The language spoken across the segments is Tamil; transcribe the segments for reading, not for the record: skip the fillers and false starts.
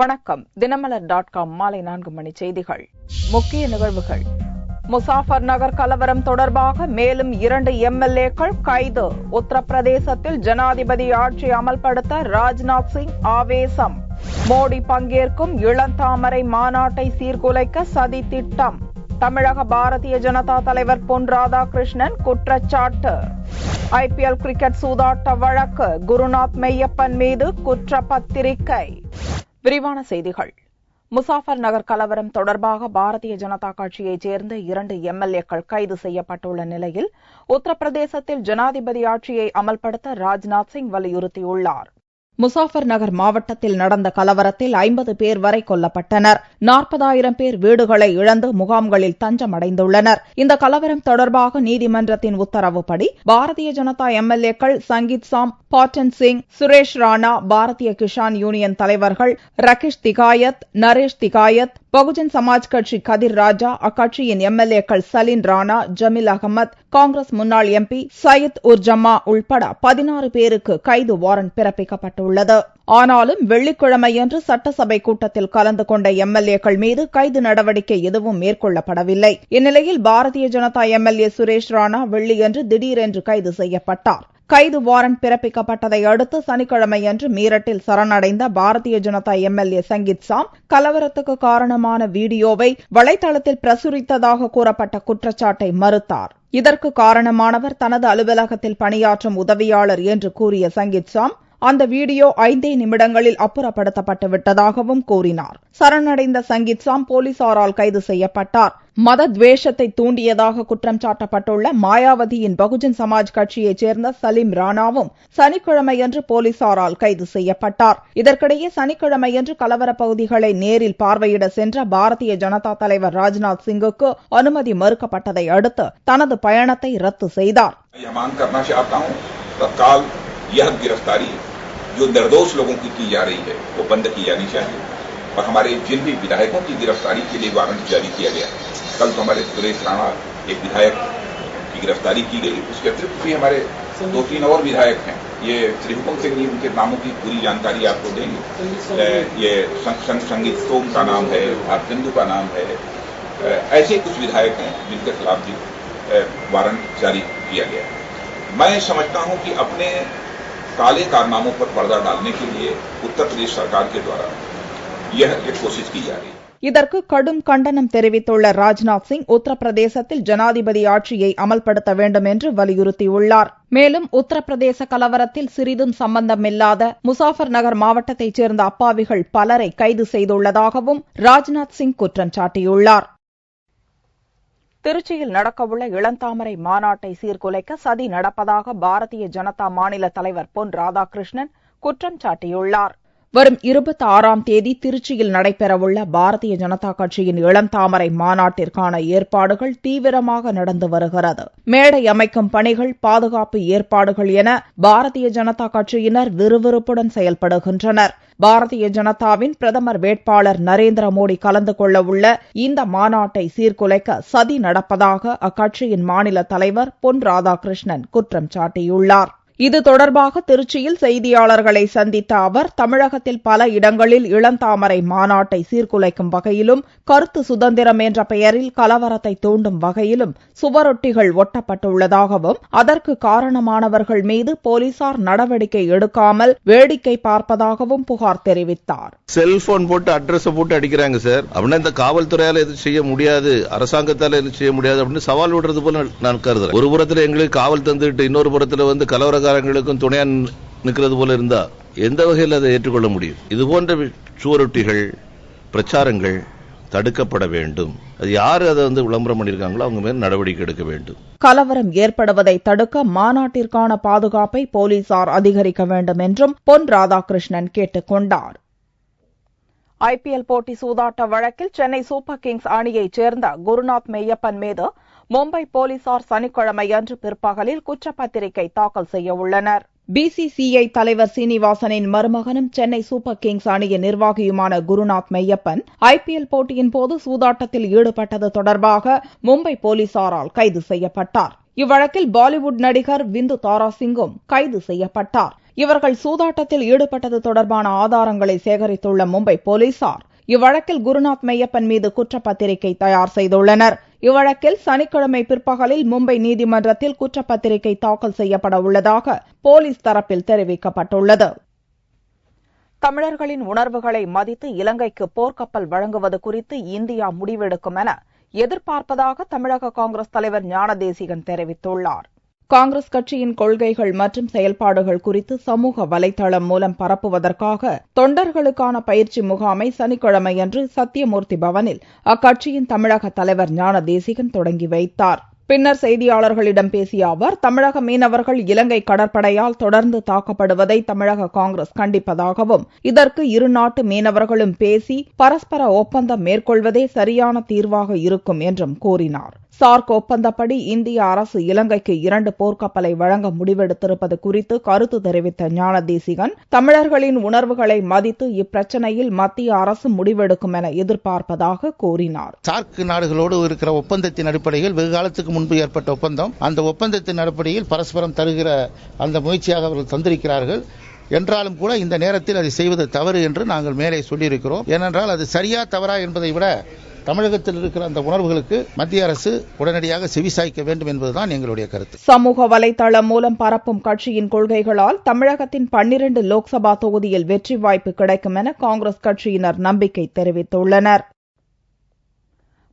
வணக்கம். தினமலர்.com மாலை 4 மணி செய்திகள். முக்கிய நிகழ்வுகள். முசாஃபர் நகர் கலவரம் தொடர்பாக மேலும் 2 எம்எல்ஏக்கள் கைது. உத்தரப்பிரதேசத்தில் ஜனாதிபதி ஆட்சி அமல்படுத்த ராஜ்நாத் சிங் ஆவேசம். மோடி பங்கேற்கும் இளந்தாமரை மாநாட்டை சீர்குலைக்க சதி திட்டம். தமிழக பாரதிய ஜனதா தலைவர் பொன் ராதாகிருஷ்ணன் குற்றச்சாட்டு. IPL கிரிக்கெட் சூதாட்ட வழக்கு குருநாத் மெய்யப்பன் மீது குற்றப்பத்திரிகை. விரிவான செய்திகள். முசாஃபர் நகர் கலவரம் தொடர்பாக பாரதிய ஜனதா கட்சியைச் சேர்ந்த 2 எம்எல்ஏக்கள் கைது செய்யப்பட்டுள்ள நிலையில் உத்தரப்பிரதேசத்தில் ஜனாதிபதி ஆட்சியை அமல்படுத்த ராஜ்நாத் சிங் வலியுறுத்தியுள்ளார். முசாஃபர் நகர் மாவட்டத்தில் நடந்த கலவரத்தில் 50 பேர் வரை கொல்லப்பட்டனர். 40,000 பேர் வீடுகளை இழந்து முகாம்களில் தஞ்சம் அடைந்துள்ளனர். இந்த கலவரம் தொடர்பாக நீதிமன்றத்தின் உத்தரவுப்படி பாரதிய ஜனதா எம்எல்ஏக்கள் சங்கீத் சாம், பாட்டன் சிங், சுரேஷ் ராணா, பாரதிய கிசான் யூனியன் தலைவர்கள் ரகேஷ் திகாயத், நரேஷ் திகாயத், பகுஜன் சமாஜ் கட்சி கதிர் ராஜா, அக்கட்சியின் எம்எல்ஏக்கள் சலீன் ராணா, ஜமீல் அகமது, காங்கிரஸ் முன்னாள் எம்பி சையத் உர் ஜமா உள்பட 16 பேருக்கு கைது வாரண்ட் பிறப்பிக்கப்பட்டுள்ளது. ஆனாலும் வெள்ளிக்கிழமையன்று சட்டசபை கூட்டத்தில் கலந்து கொண்ட எம்எல்ஏக்கள் மீது கைது நடவடிக்கை எதுவும் மேற்கொள்ளப்படவில்லை. இந்நிலையில் பாரதிய ஜனதா எம்எல்ஏ சுரேஷ் ராணா வெள்ளியன்று திடீரென்று கைது செய்யப்பட்டார். கைது வாரண்ட் பிறப்பிக்கப்பட்டதை அடுத்து சனிக்கிழமையன்று மீரட்டில் சரணடைந்த பாரதிய ஜனதா எம்எல்ஏ சங்கீத் சாம் கலவரத்துக்கு காரணமான வீடியோவை வலைதளத்தில் பிரசுரித்ததாக கூறப்பட்ட குற்றச்சாட்டை மறுத்தார். இதற்கு காரணமானவர் தனது அலுவலகத்தில் பணியாற்றும் உதவியாளர் என்று கூறிய சங்கீத் சாம் அந்த வீடியோ 5 நிமிடங்களில் அப்புறப்படுத்தப்பட்டு விட்டதாகவும் கூறினார். சரணடைந்த சங்கீத் சாம் போலீசாரால் கைது செய்யப்பட்டார். மத துவேஷத்தை தூண்டியதாக குற்றம் சாட்டப்பட்டுள்ள மாயாவதியின் பகுஜன் சமாஜ் கட்சியைச் சேர்ந்த சலீம் ராணாவும் சனிக்கிழமையன்று போலீசாரால் கைது செய்யப்பட்டார். இதற்கிடையே சனிக்கிழமையன்று கலவர பகுதிகளை நேரில் பார்வையிட சென்ற பாரதிய ஜனதா தலைவர் ராஜ்நாத் சிங்குக்கு அனுமதி மறுக்கப்பட்டதை அடுத்து தனது பயணத்தை ரத்து செய்தார். यह गिरफ्तारी जो निर्दोष लोगों की जा रही है वो बंद की जानी चाहिए और हमारे जिन भी विधायकों की गिरफ्तारी के लिए वारंट जारी किया गया, कल तो हमारे सुरेश राणा एक विधायक की गिरफ्तारी की गई, उसके अतिरिक्त भी हमारे 2-3 और विधायक हैं. ये श्री हुकुम सिंह जी, उनके नामों की पूरी जानकारी आपको देंगे. ये संगीत सोम का नाम है, भारतेंदु का नाम है. ऐसे कुछ विधायक हैं जिनके खिलाफ भी वारंट जारी किया गया. मैं समझता हूं कि अपने काले कारनामों पर पर्दा डालने के लिए उत्तर प्रदेश सरकार के द्वारा यह एक कोशिश की जा रही है. இதற்கு கடும் கண்டனம் தெரிவித்துள்ள ராஜ்நாத் சிங் உத்தரப்பிரதேசத்தில் ஜனாதிபதி ஆட்சியை அமல்படுத்த வேண்டும் என்று வலியுறுத்தியுள்ளார். மேலும் உத்தரப்பிரதேச கலவரத்தில் சிறிதும் சம்பந்தமில்லாத முசாஃபர் நகர் மாவட்டத்தைச் சேர்ந்த அப்பாவிகள் பலரை கைது செய்துள்ளதாகவும் ராஜ்நாத் சிங் குற்றம் சாட்டியுள்ளார். திருச்சியில் நடக்கவுள்ள இளந்தாமரை மாநாட்டை சீர்குலைக்க சதி நடப்பதாக பாரதிய ஜனதா மாநில தலைவர் பொன் ராதாகிருஷ்ணன் குற்றம் சாட்டியுள்ளார். வரும் 26ஆம் தேதி திருச்சியில் நடைபெறவுள்ள பாரதிய ஜனதா கட்சியின் இளந்தாமரை மாநாட்டிற்கான ஏற்பாடுகள் தீவிரமாக நடந்து வருகிறது. மேடை அமைக்கும் பணிகள், பாதுகாப்பு ஏற்பாடுகள் என பாரதிய ஜனதா கட்சியினர் விறுவிறுப்புடன் செயல்படுகின்றனர். பாரதிய ஜனதாவின் பிரதமர் வேட்பாளர் நரேந்திர மோடி கலந்து கொள்ள உள்ள இந்த மாநாட்டை சீர்குலைக்க சதி நடப்பதாக அக்கட்சியின் மாநில தலைவர் பொன் ராதாகிருஷ்ணன் குற்றம் சாட்டியுள்ளார். இது தொடர்பாக திருச்சியில் செய்தியாளர்களை சந்தித்த அவர் தமிழகத்தில் பல இடங்களில் இளந்தாமரை மாநாட்டை சீர்குலைக்கும் வகையிலும் கருத்து சுதந்திரம் என்ற பெயரில் கலவரத்தை தூண்டும் வகையிலும் சுவரொட்டிகள் ஒட்டப்பட்டுள்ளதாகவும் அதற்கு காரணமானவர்கள் மீது போலீசார் நடவடிக்கை எடுக்காமல் வேடிக்கை பார்ப்பதாகவும் புகார் தெரிவித்தார். செல்போன் போட்டு அட்ரஸ் போட்டு அடிக்கிறாங்க சார். அப்படின்னா இந்த காவல்துறையால எது செய்ய முடியாது, அரசாங்கத்தால எது செய்ய முடியாது அப்படின்னு சவால் விடுறது போல நான் கருதுறேன். ஒரு புறத்துல எங்களுக்கு காவல் தந்துட்டு இன்னொரு புறத்துல வந்து கலவரக்காரங்களுக்கும் துணையா நிற்கிறது போல இருந்தா எந்த வகையில் அதை ஏற்றுக்கொள்ள முடியும்? இது போன்ற சுவரொட்டிகள், பிரச்சாரங்கள் தடுக்கப்பட வேண்டும். அது யாரு அதை விளம்பரம் பண்ணிருக்காங்களோ அவங்க மேல் நடவடிக்கை எடுக்க வேண்டும். கலவரம் ஏற்படுவதை தடுக்க மாநாட்டிற்கான பாதுகாப்பை போலீசார் அதிகரிக்க வேண்டும் என்றும் பொன் ராதாகிருஷ்ணன் கேட்டுக் கொண்டார். IPL போட்டி சூதாட்ட வழக்கில் சென்னை சூப்பர் கிங்ஸ் அணியைச் சேர்ந்த குருநாத் மெய்யப்பன் மீது மும்பை போலீசார் சனிக்கிழமையன்று பிற்பகலில் குற்றப்பத்திரிகை தாக்கல் செய்ய உள்ளனர். BCCI தலைவர் சீனிவாசனின் மருமகனும் சென்னை சூப்பர் கிங்ஸ் அணியின் நிர்வாகியுமான குருநாத் மெய்யப்பன் IPL போட்டியின் போது சூதாட்டத்தில் ஈடுபட்டது தொடர்பாக மும்பை போலீசாரால் கைது செய்யப்பட்டார். இவ்வழக்கில் பாலிவுட் நடிகர் விந்து தாரா சிங்கும் கைது செய்யப்பட்டார். இவர்கள் சூதாட்டத்தில் ஈடுபட்டது தொடர்பான ஆதாரங்களை சேகரித்துள்ள மும்பை போலீசார் இவ்வழக்கில் குருநாத் மெய்யப்பன் மீது குற்றப்பத்திரிகை தயார் செய்துள்ளனர். இவ்வழக்கில் சனிக்கிழமை பிற்பகலில் மும்பை நீதிமன்றத்தில் குற்றப்பத்திரிகை தாக்கல் செய்யப்பட உள்ளதாக போலீஸ் தரப்பில் தெரிவிக்கப்பட்டுள்ளது. தமிழர்களின் உணர்வுகளை மதித்து இலங்கைக்கு போர்க்கப்பல் வழங்குவது குறித்து இந்தியா முடிவெடுக்கும் என எதிர்பார்ப்பதாக தமிழக காங்கிரஸ் தலைவர் ஞானதேசிகன் தெரிவித்துள்ளார். காங்கிரஸ் கட்சியின் கொள்கைகள் மற்றும் செயல்பாடுகள் குறித்து சமூக வலைதளம் மூலம் பரப்புவதற்காக தொண்டர்களுக்கான பயிற்சி முகாமை சனிக்கிழமையன்று சத்தியமூர்த்தி பவனில் அக்கட்சியின் தமிழக தலைவர் ஞானதேசிகன் தொடங்கி வைத்தார். பின்னர் செய்தியாளர்களிடம் பேசிய அவர், தமிழக மீனவர்கள் இலங்கை கடற்படையால் தொடர்ந்து தாக்கப்படுவதை தமிழக காங்கிரஸ் கண்டிப்பதாகவும், இதற்கு இரு நாட்டு மீனவர்களும் பேசி பரஸ்பர ஒப்பந்தம் மேற்கொள்வதே சரியான தீர்வாக இருக்கும் என்றும் கூறினார். சார்க் ஒப்பந்தப்படி இந்திய அரசு இலங்கைக்கு 2 போர்க்கப்பலை வழங்க முடிவெடுத்திருப்பது குறித்து கருத்து தெரிவித்த ஞானதேசிகன், தமிழர்களின் உணர்வுகளை மதித்து இப்பிரச்சினையில் மத்திய அரசு முடிவெடுக்கும் என எதிர்பார்ப்பதாக கூறினார். சார்க் நாடுகளோடு இருக்கிற ஒப்பந்தத்தின் அடிப்படையில் வெகு காலத்துக்கு முன்பு ஏற்பட்ட ஒப்பந்தம், அந்த ஒப்பந்தத்தின் அடிப்படையில் பரஸ்பரம் தருகிற அந்த முயற்சியாக அவர்கள் தந்திருக்கிறார்கள். என்றாலும் கூட இந்த நேரத்தில் அதை செய்வது தவறு என்று நாங்கள் மேலே சொல்லியிருக்கிறோம். ஏனென்றால் அது சரியா தவறா என்பதை விட தமிழகத்தில் இருக்கிற அந்த உணர்வுகளுக்கு மத்திய அரசு உடனடியாக செவிசாய்க்க வேண்டும் என்பதுதான் எங்களுடைய கருத்து. சமூக வலைதளம் மூலம் பரப்பும் கட்சியின் கொள்கைகளால் தமிழகத்தின் 12 லோக்சபா தொகுதியில் வெற்றி வாய்ப்பு கிடைக்கும் என காங்கிரஸ் கட்சியினர் நம்பிக்கை தெரிவித்துள்ளனர்.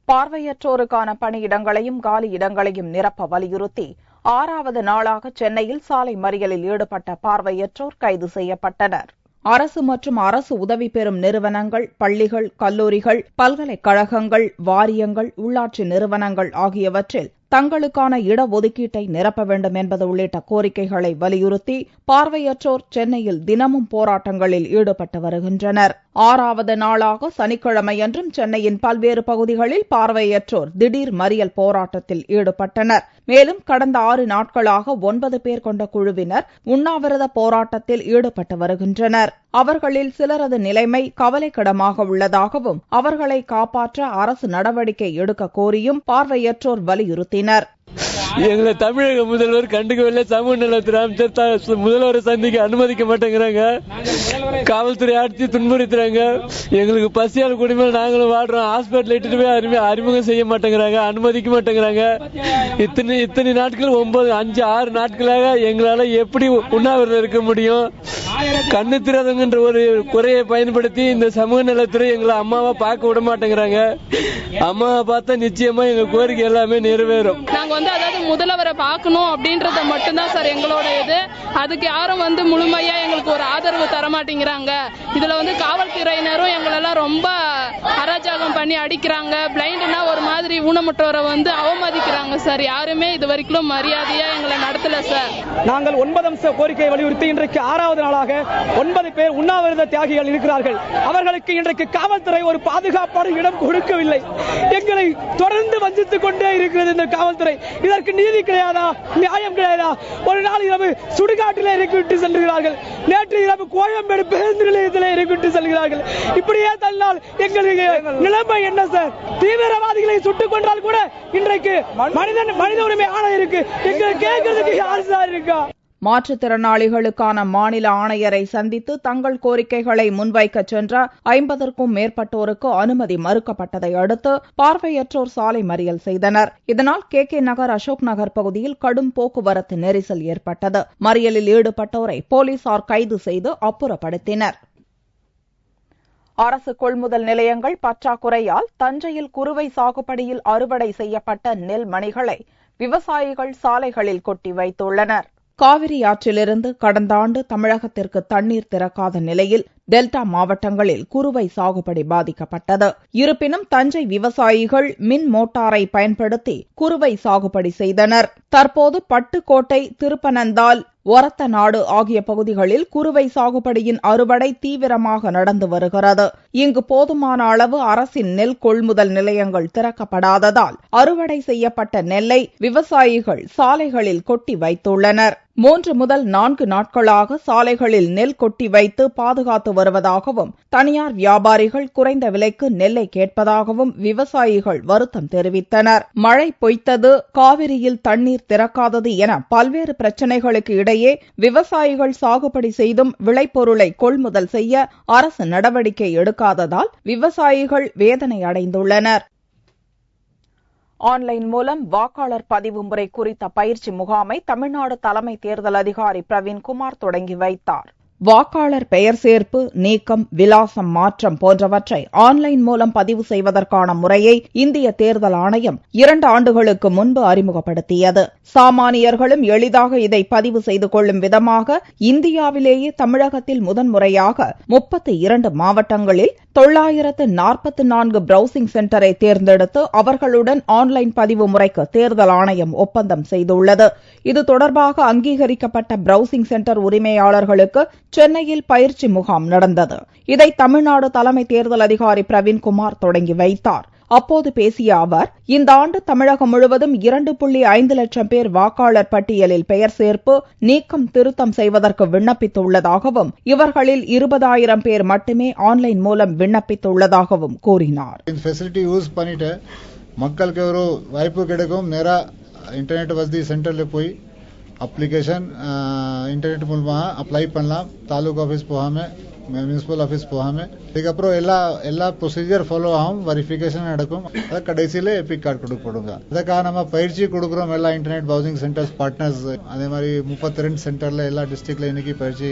பார்வையற்றோருக்கான பணியிடங்களையும் காலி இடங்களையும் நிரப்ப வலியுறுத்தி 6வது நாளாக சென்னையில் சாலை மறியலில் ஈடுபட்ட பார்வையற்றோர் கைது செய்யப்பட்டனர். அரசு மற்றும் அரசு உதவி பெறும் நிறுவனங்கள், பள்ளிகள், கல்லூரிகள், பல்கலைக்கழகங்கள், வாரியங்கள், உள்ளாட்சி நிறுவனங்கள் ஆகியவற்றில் தங்களுக்கான இடஒதுக்கீட்டை நிரப்ப வேண்டும் என்பது உள்ளிட்ட கோரிக்கைகளை வலியுறுத்தி பார்வையற்றோர் சென்னையில் தினமும் போராட்டங்களில் ஈடுபட்டு வருகின்றனர். 6வது நாளாக சனிக்கிழமையன்றும் சென்னையின் பல்வேறு பகுதிகளில் பார்வையற்றோர் திடீர் மறியல் போராட்டத்தில் ஈடுபட்டனர். மேலும் கடந்த 6 நாட்களாக 9 பேர் கொண்ட குழுவினர் உண்ணாவிரத போராட்டத்தில் ஈடுபட்டு வருகின்றனர். அவர்களில் சிலரது நிலைமை கவலைக்கிடமாக உள்ளதாகவும், அவர்களை காப்பாற்ற அரசு நடவடிக்கை எடுக்க கோரியும் பார்வையற்றோர் வலியுறுத்தினர். எங்களை தமிழக முதல்வர் கண்டுக்கவில்லை. சமூக நலத்துறை அமைச்சர் முதல்வரை சந்திக்க அனுமதிக்க மாட்டேங்கிறாங்க. காவல்துறை ஆட்சி துன்புறுத்துறாங்க. எங்களுக்கு பசியால் குடிமையில் நாங்களும் வாடுறோம். ஹாஸ்பிட்டல் இட்டுட்டு போய் அறிமுகம் செய்ய மாட்டேங்கிறாங்க, அனுமதிக்க மாட்டேங்கிறாங்க. இத்தனை நாட்கள் 5-6 நாட்களாக எங்களால எப்படி உண்ணாவிரதம் இருக்க முடியும்? கண்ணு திறதுங்கிற ஒரு குறையை பயன்படுத்தி இந்த சமூக நலத்துறை எங்களை அம்மாவை பார்க்க விட மாட்டேங்கிறாங்க. அம்மாவை பார்த்தா நிச்சயமா எங்க கோரிக்கை எல்லாமே நிறைவேறும். நாங்க அதாவது முதல்வரை பார்க்கணும் அப்படின்றத மட்டும்தான் சார் எங்களோட இது. அதுக்கு யாரும் முழுமையா எங்களுக்கு ஒரு ஆதரவு தர மாட்டேங்கிறாங்க. இதுல காவல்துறையினரும் எங்களெல்லாம் ரொம்ப அராஜகம் பண்ணி அடிக்கிறாங்க. பிளைண்ட்னா ஒரு மாதிரி ஊனமுற்றோரை அவமதிக்கிறாங்க சார். யாருமே இது வரைக்கும் மரியாதையா எங்களை நடத்தல சார். நாங்கள் 9 அம்ச கோரிக்கையை வலியுறுத்தி இன்றைக்கு 6வது நாளாக 9 பேர் உண்ணாவிரத தியாகிகள் இருக்கிறார்கள். அவர்களுக்கு இன்றைக்கு காவல்துறை ஒரு பாதுகாப்பான இடம் கொடுக்கவில்லை. எங்களை தொடர்ந்து வஞ்சித்துக் கொண்டே இருக்கிறது இந்த காவல்துறை. இதற்கு நீதி கிடையாதா? நியாயம் கிடையாதா? ஒரு நாள் இரவு சுடுகாட்டிலே இறக்கிவிட்டு செல்கிறார்கள். நேற்று இரவு கோயம்பேடு பேருந்து நிலையத்திலே இறக்கிவிட்டு செல்கிறார்கள். இப்படியே தள்ளால் எங்களுக்கு நிலைமை என்ன சார்? தீவிரவாதிகளை சுட்டுக் கொண்டால் கூட இன்றைக்கு மனித உரிமை ஆணையம் இருக்கு. எங்களை கேட்கறதுக்கு யார் சார் இருக்கா? மாற்றுத்திறனாளிகளுக்கான மாநில ஆணையரை சந்தித்து தங்கள் கோரிக்கைகளை முன்வைக்க சென்ற 50க்கும் மேற்பட்டோருக்கு அனுமதி மறுக்கப்பட்டதை அடுத்து பார்வையற்றோர் சாலை மறியல் செய்தனர். இதனால் KK நகர், அசோக் நகர் பகுதியில் கடும் போக்குவரத்து நெரிசல் ஏற்பட்டது. மறியலில் ஈடுபட்டோரை போலீசார் கைது செய்து அப்புறப்படுத்தினர். அரசு கொள்முதல் நிலையங்கள் பற்றாக்குறையால் தஞ்சையில் குறுவை சாகுபடியில் அறுவடை செய்யப்பட்ட நெல் மணிகளை விவசாயிகள் சாலைகளில் கொட்டி வைத்துள்ளனர். காவிரி ஆற்றிலிருந்து கடந்த ஆண்டு தமிழகத்திற்கு தண்ணீர் திறக்காத நிலையில் டெல்டா மாவட்டங்களில் குறுவை சாகுபடி பாதிக்கப்பட்டது. இருப்பினும் தஞ்சை விவசாயிகள் மின் மோட்டாரை பயன்படுத்தி குறுவை சாகுபடி செய்தனர். தற்போது பட்டுக்கோட்டை, திருப்பனந்தாள், ஒரத்தநாடு ஆகிய பகுதிகளில் குறுவை சாகுபடியின் அறுவடை தீவிரமாக நடந்து வருகிறது. இங்கு போதுமான அளவு அரசின் நெல் கொள்முதல் நிலையங்கள் திறக்கப்படாததால் அறுவடை செய்யப்பட்ட நெல்லை விவசாயிகள் சாலைகளில் கொட்டி வைத்துள்ளனர். 3 முதல் 4 நாட்களாக சாலைகளில் நெல் கொட்டி வைத்து பாதுகாத்து வருவதாகவும் தனியார் வியாபாரிகள் குறைந்த விலைக்கு நெல்லை கேட்பதாகவும் விவசாயிகள் வருத்தம் தெரிவித்தனர். மழை பொய்த்தது, காவிரியில் தண்ணீர் திறக்காதது என பல்வேறு பிரச்சினைகளுக்கு இடையே விவசாயிகள் சாகுபடி செய்தும் விளைபொருளை கொள்முதல் செய்ய அரசு நடவடிக்கை எடுக்காததால் விவசாயிகள் வேதனை அடைந்துள்ளனர். ஆன்லைன் மூலம் வாக்காளர் பதிவு முறை குறித்த பயிற்சி முகாமை தமிழ்நாடு தலைமை தேர்தல் அதிகாரி பிரவீன்குமார் தொடங்கி வைத்தார். வாக்காளர் பெயர் சேர்ப்பு, நீக்கம், விலாசம் மாற்றம் போன்றவற்றை ஆன்லைன் மூலம் பதிவு செய்வதற்கான முறையை இந்திய தேர்தல் ஆணையம் 2 ஆண்டுகளுக்கு முன்பு அறிமுகப்படுத்தியது. சாமானியர்களும் எளிதாக இதை பதிவு செய்து கொள்ளும் விதமாக இந்தியாவிலேயே தமிழகத்தில் முதன்முறையாக 32 மாவட்டங்களில் 944 பிரவுசிங் சென்டரை தேர்ந்தெடுத்து அவர்களுடன் ஆன்லைன் பதிவு முறைக்கு தேர்தல் ஆணையம் ஒப்பந்தம் செய்துள்ளது. இது தொடர்பாக அங்கீகரிக்கப்பட்ட பிரவுசிங் சென்டர் உரிமையாளர்களுக்கு சென்னையில் பயிற்சி முகாம் நடந்தது. இதை தமிழ்நாடு தலைமை தேர்தல் அதிகாரி பிரவீன்குமார் தொடங்கி வைத்தார். அப்போது பேசிய அவர், இந்த ஆண்டு தமிழகம் முழுவதும் 2.5 லட்சம் பேர் வாக்காளர் பட்டியலில் பெயர் சேர்ப்பு, நீக்கம், திருத்தம் செய்வதற்கு விண்ணப்பித்துள்ளதாகவும் இவர்களில் 20,000 பேர் மட்டுமே ஆன்லைன் மூலம் விண்ணப்பித்துள்ளதாகவும் கூறினார். மக்களுக்கு ஒரு வாய்ப்பு கிடைக்கும். நேரா இன்டர்நெட் வசதி சென்டர்ல போய் அப்ளிகேஷன் இன்டர்நெட் மூலமா அப்ளை பண்ணலாம். தாலுகா ஆஃபீஸ் போகாம, முனிசிபல் ஆஃபீஸ் போகாம, இதுக்கப்புறம் எல்லா ப்ரொசீஜர் ஃபாலோ ஆகும். வெரிஃபிகேஷன் நடக்கும். அது கடைசியில எபிக் கார்டு கொடுக்கப்படுங்க. அதுக்காக நம்ம பயிற்சி கொடுக்குறோம் எல்லா இன்டர்நெட் பவுசிங் சென்டர்ஸ் பார்ட்னர்ஸ். அதே மாதிரி 32 சென்டர்ல எல்லா டிஸ்ட்ரிக்ட்ல இன்னைக்கு பயிற்சி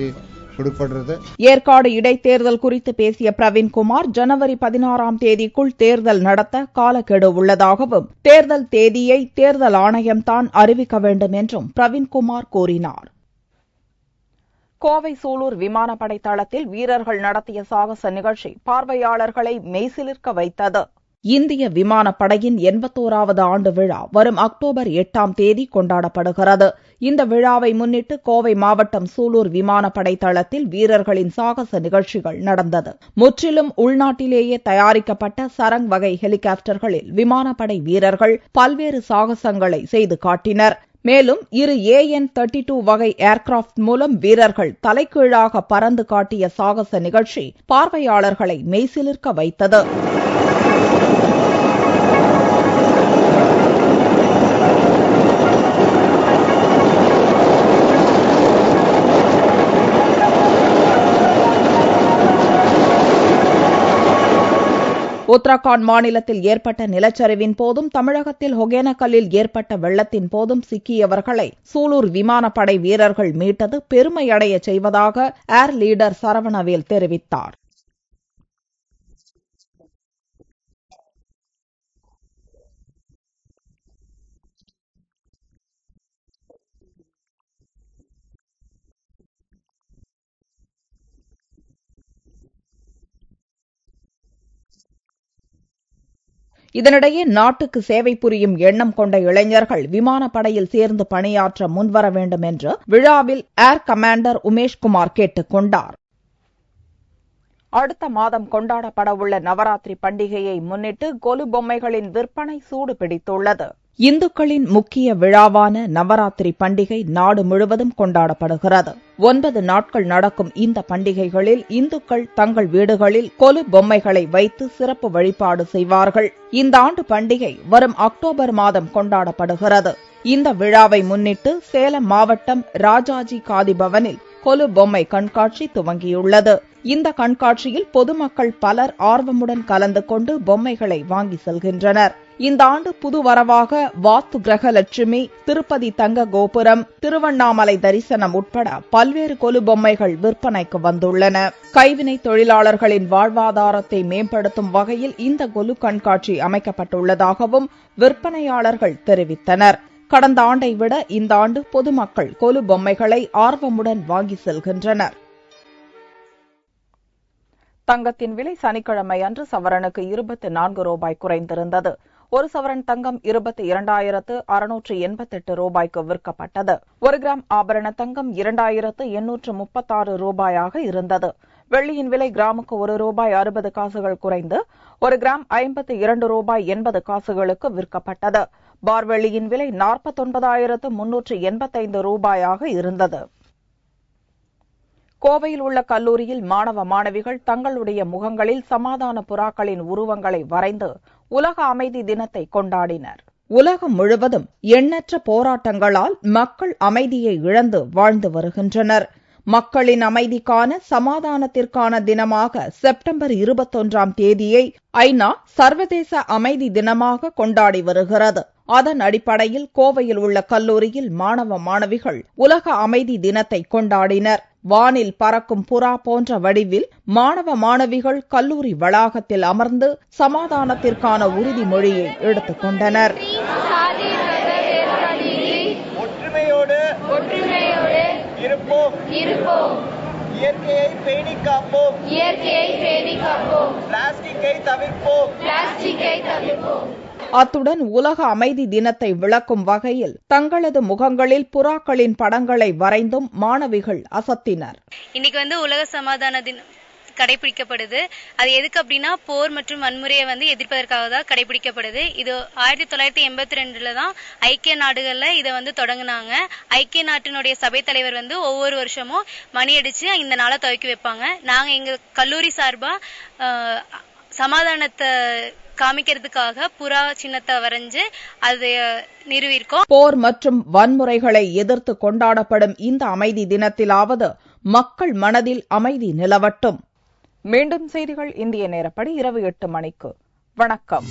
கொடுக்கப்படுறது. ஏற்காடு இடைத்தேர்தல் குறித்து பேசிய பிரவீன்குமார், ஜனவரி 16ஆம் தேதிக்குள் தேர்தல் நடத்த காலக்கெடு உள்ளதாகவும் தேர்தல் தேதியை தேர்தல் ஆணையம்தான் அறிவிக்க வேண்டும் என்றும் பிரவீன்குமார் கூறினார். கோவை சூலூர் விமானப்படை தளத்தில் வீரர்கள் நடத்திய சாகச நிகழ்ச்சி பார்வையாளர்களை மெய்சிலிர்க்க வைத்தது. இந்திய விமானப்படையின் 81வது ஆண்டு விழா வரும் அக்டோபர் 8ஆம் தேதி கொண்டாடப்படுகிறது. இந்த விழாவை முன்னிட்டு கோவை மாவட்டம் சூலூர் விமானப்படை தளத்தில் வீரர்களின் சாகச நிகழ்ச்சிகள் நடந்தது. முற்றிலும் உள்நாட்டிலேயே தயாரிக்கப்பட்ட சரங் வகை ஹெலிகாப்டர்களில் விமானப்படை வீரர்கள் பல்வேறு சாகசங்களை செய்து காட்டினர். மேலும் 2 AN-32 வகை ஏர்கிராப்ட் மூலம் வீரர்கள் தலைகீழாக பறந்து காட்டிய சாகச நிகழ்ச்சி பார்வையாளர்களை மெய்சிலிர்க்க வைத்தது. உத்தரகாண்ட் மாநிலத்தில் ஏற்பட்ட நிலச்சரிவின் போதும் தமிழகத்தில் ஒகேனக்கல்லில் ஏற்பட்ட வெள்ளத்தின் போதும் சிக்கியவர்களை சூலூர் விமானப்படை வீரர்கள் மீட்டது பெருமையடைய செய்வதாக ஏர் லீடர் சரவணவேல் தெரிவித்தார். இதனிடையே நாட்டுக்கு சேவை புரியும் எண்ணம் கொண்ட இளைஞர்கள் விமானப்படையில் சேர்ந்து பணியாற்ற முன்வர வேண்டும் என்று விழாவில் ஏர் கமாண்டர் உமேஷ்குமார் கேட்டுக் கொண்டார். அடுத்த மாதம் கொண்டாடப்படவுள்ள நவராத்திரி பண்டிகையை முன்னிட்டு கொலு பொம்மைகளின் விற்பனை சூடு பிடித்துள்ளது. இந்துக்களின் முக்கிய விழாவான நவராத்திரி பண்டிகை நாடு முழுவதும் கொண்டாடப்படுகிறது. 9 நாட்கள் நடக்கும் இந்த பண்டிகைகளில் இந்துக்கள் தங்கள் வீடுகளில் கொலு பொம்மைகளை வைத்து சிறப்பு வழிபாடு செய்வார்கள். இந்த ஆண்டு பண்டிகை வரும் அக்டோபர் மாதம் கொண்டாடப்படுகிறது. இந்த விழாவை முன்னிட்டு சேலம் மாவட்டம் ராஜாஜி காதி பவனில் கொலு பொம்மை கண்காட்சி துவங்கியுள்ளது. இந்த கண்காட்சியில் பொதுமக்கள் பலர் ஆர்வமுடன் கலந்து கொண்டு பொம்மைகளை வாங்கி செல்கின்றனர். இந்த ஆண்டு புதுவரவாக வாத்து கிரகலட்சுமி, திருப்பதி தங்க கோபுரம், திருவண்ணாமலை தரிசனம் உட்பட பல்வேறு கொலு பொம்மைகள் விற்பனைக்கு வந்துள்ளன. கைவினை தொழிலாளர்களின் வாழ்வாதாரத்தை மேம்படுத்தும் வகையில் இந்த கொலு கண்காட்சி அமைக்கப்பட்டுள்ளதாகவும் விற்பனையாளர்கள் தெரிவித்தனர். கடந்த ஆண்டை விட இந்த ஆண்டு பொதுமக்கள் கொலு பொம்மைகளை ஆர்வமுடன் வாங்கி செல்கின்றனர். தங்கத்தின் விலை சனிக்கிழமை அன்று சவரனுக்கு 24 ரூபாய் குறைந்திருந்தது. ஒரு சவரன் தங்கம் 22,688 ரூபாய்க்கு விற்கப்பட்டது. 1 கிராம் ஆபரண தங்கம் 2,836 ரூபாயாக இருந்தது. வெள்ளியின் விலை கிராமுக்கு 1 ரூபாய் 60 காசுகள் குறைந்து 1 கிராம் 52 ரூபாய் 80 காசுகளுக்கு விற்கப்பட்டது. பார்வெளியின் விலை 49,385 ரூபாயாக இருந்தது. கோவையில் உள்ள கல்லூரியில் மாணவ மாணவிகள் தங்களுடைய முகங்களில் சமாதான புறாக்களின் உருவங்களை வரைந்து உலக அமைதி தினத்தை கொண்டாடினர். உலகம் முழுவதும் எண்ணற்ற போராட்டங்களால் மக்கள் அமைதியை இழந்து வாழ்ந்து வருகின்றனர். மக்களின் அமைதிக்கான சமாதானத்திற்கான தினமாக செப்டம்பர் 21ஆம் தேதியை ஐநா சர்வதேச அமைதி தினமாக கொண்டாடி வருகிறது. அதன் அடிப்படையில் கோவையில் உள்ள கல்லூரியில் மாணவ மாணவிகள் உலக அமைதி தினத்தை கொண்டாடினர். வானில் பறக்கும் புறா போன்ற வடிவில் மாணவ மாணவிகள் கல்லூரி வளாகத்தில் அமர்ந்து சமாதானத்திற்கான உறுதிமொழியை எடுத்துக் கொண்டனர். ஒற்றுமையோடு இருப்போம், இயற்கையை பேணி காப்போம், பிளாஸ்டிக்கை தவிர்ப்போம். அத்துடன் உலக அமைதி தினத்தை விளக்கும் வகையில் தங்களது முகங்களில் புறாக்களின் படங்களை வரைந்தும் மாணவிகள் அசத்தினர். இன்னைக்கு உலக சமாதான தினம் கடைபிடிக்கப்படுது. அது எதுக்கு அப்படின்னா போர் மற்றும் வன்முறையை எதிர்ப்பதற்காக தான் கடைபிடிக்கப்படுது. இது 1982 தான் ஐக்கிய நாடுகள்ல இதை தொடங்கினாங்க. ஐக்கிய நாட்டினுடைய சபை தலைவர் ஒவ்வொரு வருஷமும் மணி அடிச்சு இந்த நாளை துவக்கி வைப்பாங்க. நாங்க எங்க கல்லூரி சார்பா சமாதானத்தை காமிக்கிறதுக்காக புறா சின்னத்தை வரைஞ்சு அதை நிறுவியிருக்கோம். போர் மற்றும் வன்முறைகளை எதிர்த்து கொண்டாடப்படும் இந்த அமைதி தினத்திலாவது மக்கள் மனதில் அமைதி நிலவட்டும். மீண்டும் செய்திகள் இந்திய நேரப்படி இரவு 8 மணிக்கு. வணக்கம்.